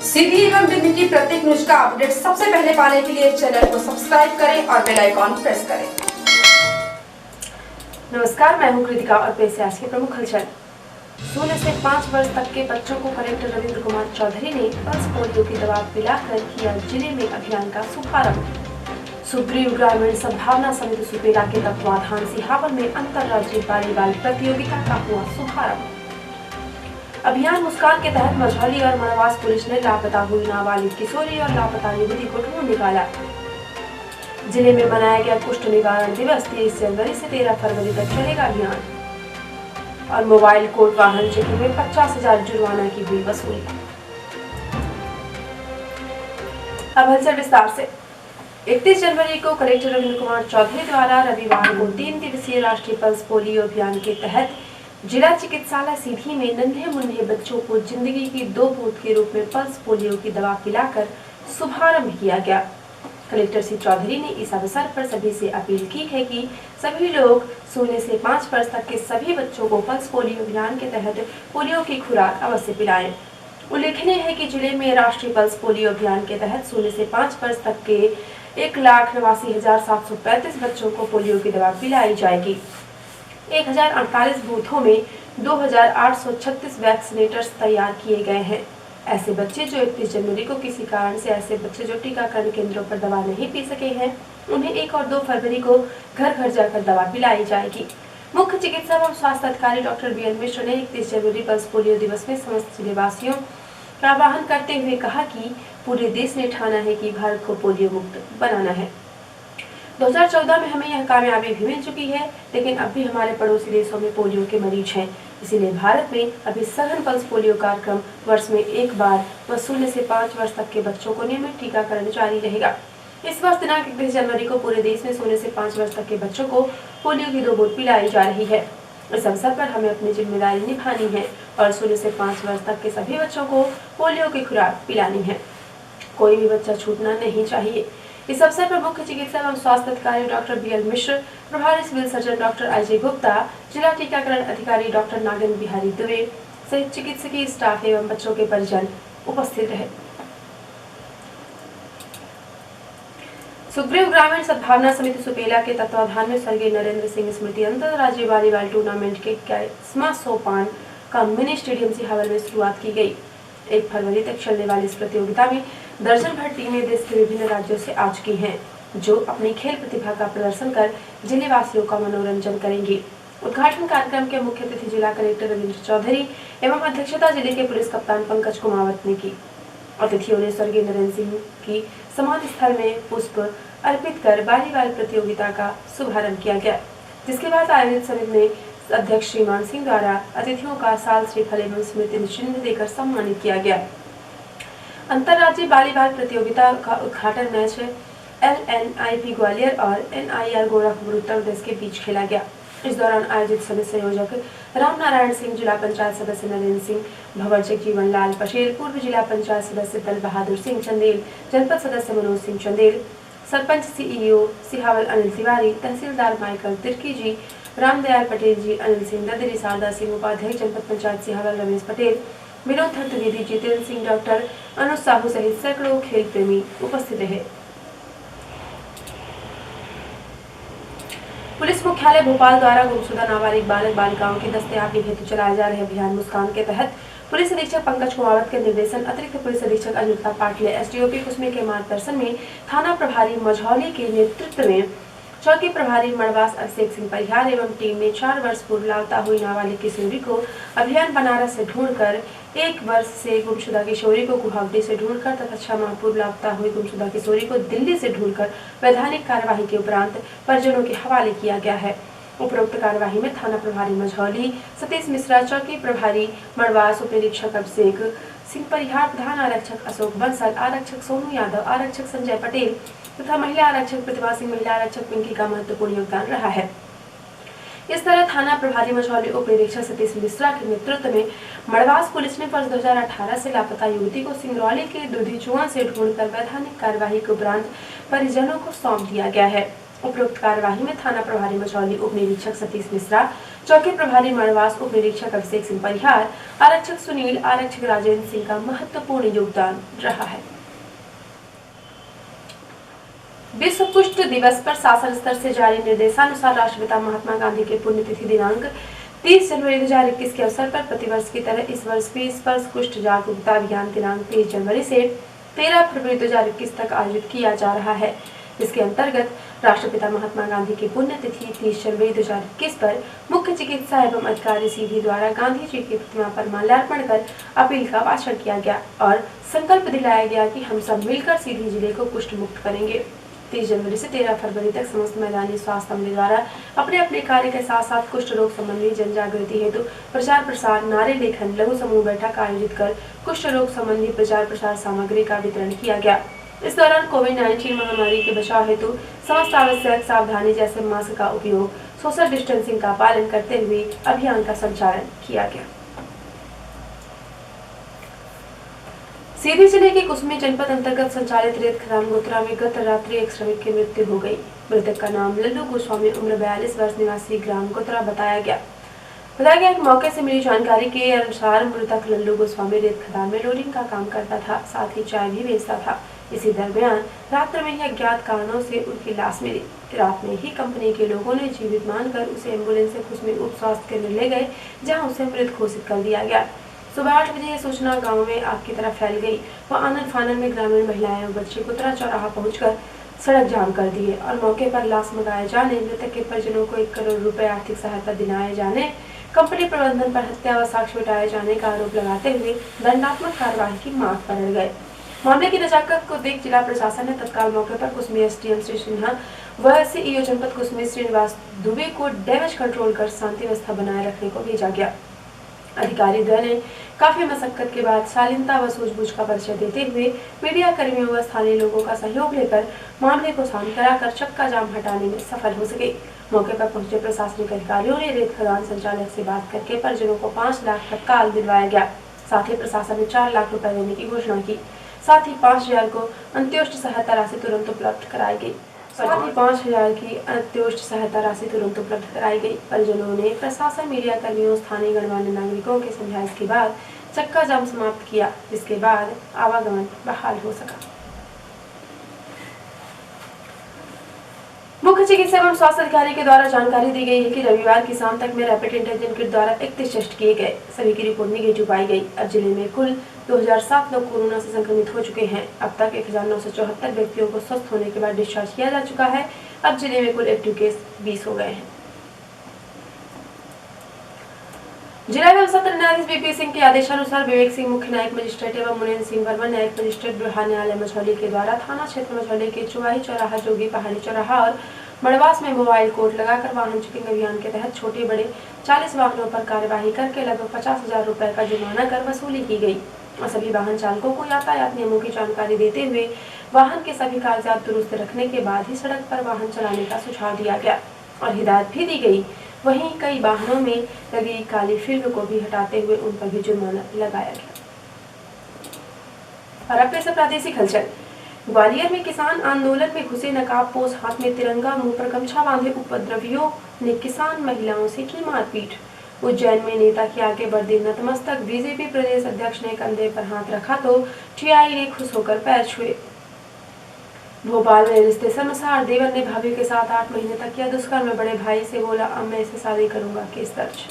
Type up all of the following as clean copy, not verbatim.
सीधी एवं दिल्ली की प्रत्येक न्यूज का अपडेट सबसे पहले पाने के लिए चैनल को सब्सक्राइब करें और बेल आइकॉन प्रेस करें। नमस्कार, मैं हूं कृतिका और पेश है आज की प्रमुख हलचल। 0 से 5 वर्ष तक के बच्चों को कलेक्टर रविंद्र कुमार चौधरी ने पल्स पोलियो की दवा पिलाकर किया जिले में अभियान का शुभारंभ। सुग्रीव ग्रामीण सद्भावना समिति सुपेला के तत्वाधान सिहावल में अंतर्राज्यीय वॉलीबॉल प्रतियोगिता का हुआ शुभारंभ। अभियान मुस्कान के तहत मझौली और मरवास पुलिस ने लापता हुई नाबालिग किशोरी और लापता युवती को ढूंढ निकाला। जिले में मनाया गया कुष्ठ निवारण दिवस 23 जनवरी से 13 फरवरी तक चलेगा अभियान। और मोबाइल कोर्ट वाहन चेकिंग में 50,000 जुर्माना की हुई वसूली। अब हलचल विस्तार से। 31 जनवरी को कलेक्टर रविंद्र कुमार चौधरी द्वारा रविवार को 3 दिवसीय राष्ट्रीय पल्स पोलियो अभियान के तहत जिला चिकित्सालय सीधी में नन्हे मुन्ने बच्चों को जिंदगी की 2 बूंद के रूप में पल्स पोलियो की दवा पिलाकर शुभारंभ किया गया। कलेक्टर श्री चौधरी ने इस अवसर पर सभी से अपील की है कि सभी लोग 0 से 5 वर्ष तक के सभी बच्चों को पल्स पोलियो अभियान के तहत पोलियो की खुराक अवश्य पिलाएं। उल्लेखनीय है कि जिले में राष्ट्रीय पल्स पोलियो अभियान के तहत 0 से 5 वर्ष तक के 1,89,735 बच्चों को पोलियो की दवा पिलाई जाएगी। 1048 बूथों में 2,836 वैक्सीनेटर्स तैयार किए गए हैं। ऐसे बच्चे जो 31 जनवरी को किसी कारण से ऐसे बच्चे जो टीकाकरण केंद्रों पर दवा नहीं पी सके हैं, उन्हें 1 और 2 फरवरी को घर घर जाकर दवा पिलाई जाएगी। मुख्य चिकित्सा एवं स्वास्थ्य अधिकारी डॉक्टर BL मिश्र ने 31 जनवरी पल्स पोलियो दिवस में समस्त जिलेवासियों का आह्वान करते हुए कहा कि पूरे देश ने ठाना है कि भारत को पोलियो मुक्त बनाना है। 2014 में हमें यह कामयाबी भी मिल चुकी है, लेकिन अब भी हमारे पड़ोसी देशों में पोलियो के मरीज हैं। इसीलिए भारत में अभी सघन पल्स पोलियो कार्यक्रम वर्ष में एक बार व 0 से 5 वर्ष तक के बच्चों को नियमित टीकाकरण जारी रहेगा। इस वर्ष दिनांक 31 जनवरी को पूरे देश में 0 से 5 वर्ष तक के बच्चों को पोलियो की 2 बूंद पिलाई जा रही है। इस अवसर पर हमें अपनी जिम्मेदारी निभानी है और 0 से 5 वर्ष तक के सभी बच्चों को पोलियो की खुराक पिलानी है। कोई भी बच्चा छूटना नहीं चाहिए। इस अवसर पर मुख्य चिकित्सा एवं स्वास्थ्य अधिकारी डॉक्टर BL मिश्र, प्रभारी civil surgeon doctor Ajay Gupta, जिला टीकाकरण अधिकारी डॉक्टर नागेंद्र बिहारी दुबे सहित चिकित्सकीय स्टाफ एवं बच्चों के परिजन उपस्थित रहे। सुग्रीव ग्रामीण सद्भावना समिति सुपेला के तत्वाधान में स्वर्गीय नरेंद्र सिंह स्मृति अंतरराज्यीय वॉलीबॉल टूर्नामेंट के 21वां सोपान का मिनी स्टेडियम सिहावल में शुरुआत की गई। 1 फरवरी तक चलने वाली इस प्रतियोगिता में दर्जन भर टीमें देश के विभिन्न राज्यों से आ चुकी हैं, जो अपनी खेल प्रतिभा का प्रदर्शन कर जिले वासियों का मनोरंजन करेंगी। उद्घाटन कार्यक्रम के मुख्य अतिथि जिला कलेक्टर रविंद्र चौधरी एवं अध्यक्षता जिले के पुलिस कप्तान पंकज कुमावत ने की। अतिथियों ने स्वर्गीय नरेंद्र सिंह की समाधि स्थल में पुष्प अर्पित कर वॉलीबॉल प्रतियोगिता का शुभारंभ किया गया, जिसके बाद आयोजित समिति में अध्यक्ष श्रीमान सिंह द्वारा अतिथियों का साल श्रीफल एवं स्मृति चिन्ह देकर सम्मानित किया गया। अंतर्राज्यीय वॉलीबॉल प्रतियोगिता का उद्घाटन मैच LNIP ग्वालियर और NIR गोरखपुर उत्तर प्रदेश के बीच खेला गया। इस दौरान आयोजित समिति संयोजक राम नारायण सिंह, जिला पंचायत सदस्य नरेंद्र सिंह, भंवर जीवन लाल पटेल, पूर्व जिला पंचायत सदस्य दल बहादुर सिंह चंदेल, जनपद सदस्य मनोज सिंह चंदेल, सरपंच CEO सिहावल अनिल तिवारी, तहसीलदार माइकल तिर्की जी, रामदयाल पटेल जी, अनिल सिंह ददरी, शारदा सिंह, उपाध्यक्ष जनपद पंचायत सिहावल रमेश पटेल, विनोद द्विवेदी, जितेंद्र सिंह, डॉक्टर अनुज साहू सहित सैकड़ों खेल प्रेमी उपस्थित रहे। पुलिस मुख्यालय भोपाल द्वारा गुमशुदा नाबालिग बालक बालिकाओं की दस्तयाबी हेतु चलाए जा रहे अभियान मुस्कान के तहत पुलिस अधीक्षक पंकज कुमावत के निर्देशन, अतिरिक्त पुलिस अधीक्षक अनिता पाटिले, SDOP कुसमे के मार्गदर्शन में थाना प्रभारी मझौली के नेतृत्व में चौकी प्रभारी मड़वास अभिषेक सिंह परिहार एवं टीम ने 4 वर्ष पूर्व लापता हुई नाबालिग किशोरी को अभियान बनारस से ढूंढकर, 1 वर्ष से गुमशुदा किशोरी को गुवाहाटी से ढूंढकर तथा 6 माह पूर्व लापता हुई गुमशुदा किशोरी को दिल्ली से ढूंढकर वैधानिक कार्यवाही के उपरांत परिजनों के हवाले किया गया है। उपरोक्त कार्यवाही में थाना प्रभारी मझौली सतीश मिश्रा, चौकी प्रभारी मड़वास, उप निरीक्षक अभिषेक सिंह परिहार, प्रधान आरक्षक अशोक बंसल, आरक्षक सोनू यादव, आरक्षक संजय पटेल तथा महिला आरक्षक प्रतिभा सिंह, महिला आरक्षक पिंकी का महत्वपूर्ण योगदान रहा है। इस तरह थाना प्रभारी मझौली उप निरीक्षक सतीश मिश्रा के नेतृत्व में मड़वास पुलिस ने वर्ष 2018 से लापता युवती को सिंगरौली के दूधी चुआ से ढूंढकर वैधानिक कार्यवाही के उपरांत परिजनों को सौंप दिया गया है। उपरोक्त कार्यवाही में थाना प्रभारी मझौली उप निरीक्षक सतीश मिश्रा, चौकी प्रभारी मणवास, उप निरीक्षक अभिषेक सिंह परिहार, आरक्षक सुनील, आरक्षक राजेंद्र सिंह का महत्वपूर्ण योगदान रहा है। विश्व कुष्ठ दिवस पर शासन स्तर से जारी निर्देशानुसार राष्ट्रपिता महात्मा गांधी के पुण्यतिथि दिनांक 30 जनवरी 2021 के अवसर पर प्रतिवर्ष की तरह इस वर्ष भी स्पर्श कुष्ठ जागरूकता अभियान दिनांक 30 जनवरी से 13 फरवरी 2021 तक आयोजित किया जा रहा है। इसके अंतर्गत राष्ट्रपिता महात्मा गांधी की पुण्यतिथि 30 जनवरी 2021 पर मुख्य चिकित्सा एवं अधिकारी सीधी द्वारा गांधी जी की प्रतिमा पर माल्यार्पण कर अपील का भाषण किया गया और संकल्प दिलाया गया कि हम सब मिलकर सीधी जिले को कुष्ठ मुक्त करेंगे। 30 जनवरी से 13 फरवरी तक समस्त मैदानी स्वास्थ्य अमले द्वारा अपने अपने कार्य के साथ साथ कुष्ठ रोग संबंधी जन जागृति हेतु प्रचार प्रसार, नारे लेखन, लघु समूह बैठक आयोजित कर कुष्ठ रोग संबंधी प्रचार प्रसार सामग्री का वितरण किया गया। इस दौरान कोविड-19 महामारी के बचाव हेतु समस्त आवश्यक सावधानी जैसे मास्क का उपयोग, सोशल डिस्टेंसिंग का पालन करते हुए अभियान का संचालन किया गया। सीधी जिले के कुसमी जनपद अंतर्गत संचालित रेत खदान गोत्रा में गत रात्रि एक श्रमिक की मृत्यु हो गई। मृतक का नाम लल्लू गोस्वामी, उम्र 42 वर्ष, निवासी ग्राम गोत्रा बताया गया कि मौके से मिली जानकारी के अनुसार मृतक लल्लू गोस्वामी रेत खदान में लोडिंग का काम करता था, साथ ही चाय भी बेचता था। इसी दरमियान रात्र में ही अज्ञात कारणों से उनकी लाश मिली। रात में ही कंपनी के लोगों ने जीवित मानकर उसे एम्बुलेंस से कुसमी उप स्वास्थ्य केंद्र ले गए, जहां उसे मृत घोषित कर दिया गया। सुबह 8 बजे यह सूचना गांव में आग की तरह फैल गई। वह आनन फानन में ग्रामीण महिलाएं और बच्चे गोत्रा चौराहा पहुंचकर सड़क जाम कर दिए और मौके पर लाश मंगाए जाने, मृतक के परिजनों को 1 करोड़ रुपए आर्थिक सहायता दिलाए जाने, कंपनी प्रबंधन पर हत्या व साक्ष्य मिटाए जाने का आरोप लगाते हुए दंडात्मक कार्रवाई की मांग पर अड़ गए। मामले की नजाकत को देख जिला प्रशासन ने तत्काल मौके पर कुसमी एसडीएम श्री सिन्हा व सीईओ जनपद कुसमी श्रीनिवास दुबे को डैमेज कंट्रोल कर शांति व्यवस्था बनाए रखने को भेजा गया। अधिकारी द्वय ने काफी मशक्कत के बाद शालीनता व सूझबूझ का परिचय देते हुए मीडिया कर्मियों व स्थानीय लोगों का सहयोग लेकर मामले को शांत कराकर चक्का जाम हटाने में सफल हो सके। मौके पर पहुंचे प्रशासनिक अधिकारियों ने रेत खदान संचालक से बात करके परिजनों को 5 लाख तत्काल दिलवाया गया। साथ ही प्रशासन ने 4 लाख रुपए देने की घोषणा की। साथ ही 5,000 को अंत्योष्ट सहायता राशि तुरंत उपलब्ध कराई गई। साथ ही 5,000 की अंत्योष्ट सहायता राशि तुरंत उपलब्ध कराई गई। परिजनों ने प्रशासन, मीडिया कर्मियों, स्थानीय गणमान्य नागरिकों के समझाइश के बाद चक्का जाम समाप्त किया, जिसके बाद आवागमन बहाल हो सका। मुख्य चिकित्सा एवं स्वास्थ्य अधिकारी के द्वारा जानकारी दी गई है कि रविवार की शाम तक में रैपिड एंटीजन किट द्वारा 31 टेस्ट किए गए। सभी की रिपोर्ट निगेटिव पाई गई। अब जिले में कुल 2007 लोग कोरोना से संक्रमित हो चुके हैं। अब तक 1974 व्यक्तियों को स्वस्थ होने के बाद डिस्चार्ज किया जा चुका है। अब जिले में कुल एक्टिव केस 20 हो गए हैं। जिला एवं सत्र न्यायाधीश बीपी सिंह के आदेशानुसार विवेक सिंह मुख्य न्यायिक मजिस्ट्रेट एवं मुनेन्द्र सिंह वर्मा न्यायिक मजिस्ट्रेट बिहार न्यायालय मझौली के द्वारा थाना क्षेत्र मझौली के चुवाही चौराहा, जोगी पहाड़ी चौराहा और मड़वास में मोबाइल कोर्ट लगाकर वाहन चेकिंग अभियान के तहत छोटे बड़े 40 वाहनों पर कार्यवाही करके लगभग 50,000 रुपए का जुर्माना कर वसूली की गई और सभी वाहन चालकों को यातायात नियमों की जानकारी देते हुए वाहन के सभी कागजात दुरुस्त रखने के बाद ही सड़क पर वाहन चलाने का सुझाव दिया गया और हिदायत भी दी गई। वहीं कई वाहनों में लगी काली फिल्म को भी हटाते हुए उन पर भी जुर्माना लगाया गया। और अब से प्रादेशिक हलचल। ग्वालियर में किसान आंदोलन में घुसे नकाबपोश, हाथ में तिरंगा, मुंह पर गमछा बांधे उपद्रवियों ने किसान महिलाओं से की मारपीट। उज्जैन में नेता के आगे बढ़े नतमस्तक बीजेपी प्रदेश अध्यक्ष ने कंधे पर हाथ रखा तो टीआई ने खुश होकर पैर छुए। भोपाल में रिश्ते से अनुसार देवर ने भाभी के साथ 8 महीने तक किया दुष्कर्म में बड़े भाई से बोला अब मैं इसे शादी करूंगा, केस दर्ज।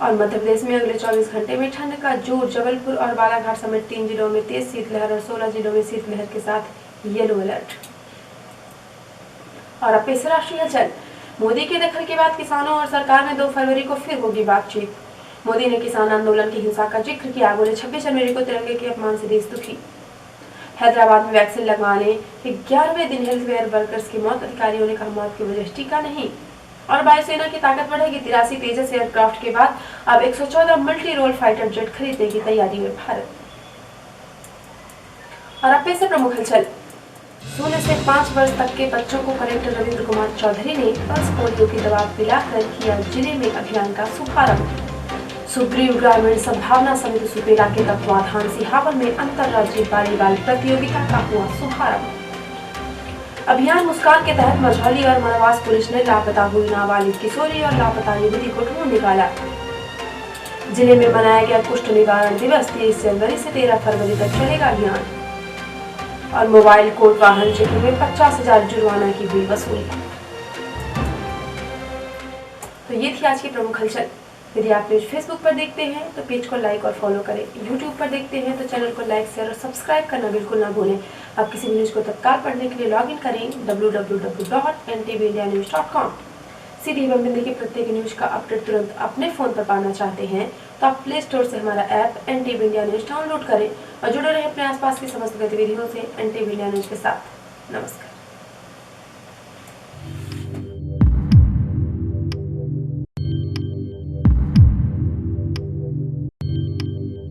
और मध्य प्रदेश में अगले 24 घंटे में ठंड का जोर, जबलपुर और बालाघाट समेत 3 जिलों में तेज शीतलहर और 16 जिलों में शीतलहर के साथ येलो अलर्ट। और अब पेश राष्ट्रीय हलचल। मोदी के दखल के बाद किसानों और सरकार में 2 फरवरी को फिर होगी बातचीत। मोदी ने किसान आंदोलन की हिंसा का जिक्र किया, बोले 26 जनवरी को तिरंगे के अपमान से देश दुखी। हैदराबाद में वैक्सीन लगवाने के 11वें दिन हेल्थकेयर वर्कर्स की मौत, अधिकारियों ने कहा मौत की वजह टीका नहीं। और वायुसेना की ताकत बढ़ेगी, 83 तेजस एयरक्राफ्ट के बाद अब 114 मल्टी रोल फाइटर जेट खरीदने की तैयारी में भारत। और अब से प्रमुख हलचल। 0 से 5 वर्ष तक के बच्चों को कलेक्टर रविंद्र कुमार चौधरी ने पल्स पोलियो की दवा पिलाकर किया जिले में अभियान का शुभारंभ। सुग्रीव ग्रामीण संभावना समिति सुपेला के तत्वाधान सिहावल में अंतर्राज्यीय वॉलीबॉल प्रतियोगिता का हुआ शुभारंभ। अभियान मुस्कान के तहत मझौली और मनवास पुलिस ने लापता हुई नाबालिग किशोरी और लापता युवती को ढूंढ निकाला। जिले में मनाया गया कुष्ठ निवारण दिवस 23 जनवरी से 13 फरवरी तक चलेगा अभियान। और मोबाइल कोर्ट वाहन चेकिंग में 50,000 जुर्माना की हुई वसूली। तो ये थी आज की प्रमुख हलचल। यदि आप न्यूज फेसबुक पर देखते हैं तो पेज को लाइक और फॉलो करें, यूट्यूब पर देखते हैं तो चैनल को लाइक शेयर और सब्सक्राइब करना बिल्कुल ना भूलें। आप किसी भी न्यूज को तत्काल पढ़ने के लिए लॉग इन करें www.ntvnews.com। सीधी एवं बिंदी की प्रत्येक न्यूज का अपडेट तुरंत अपने फोन पर पाना चाहते हैं तो आप प्ले स्टोर से हमारा app NTV India news download करें और जुड़े रहे अपने आसपास की समस्त गतिविधियों से NTV इंडिया न्यूज के साथ। नमस्कार।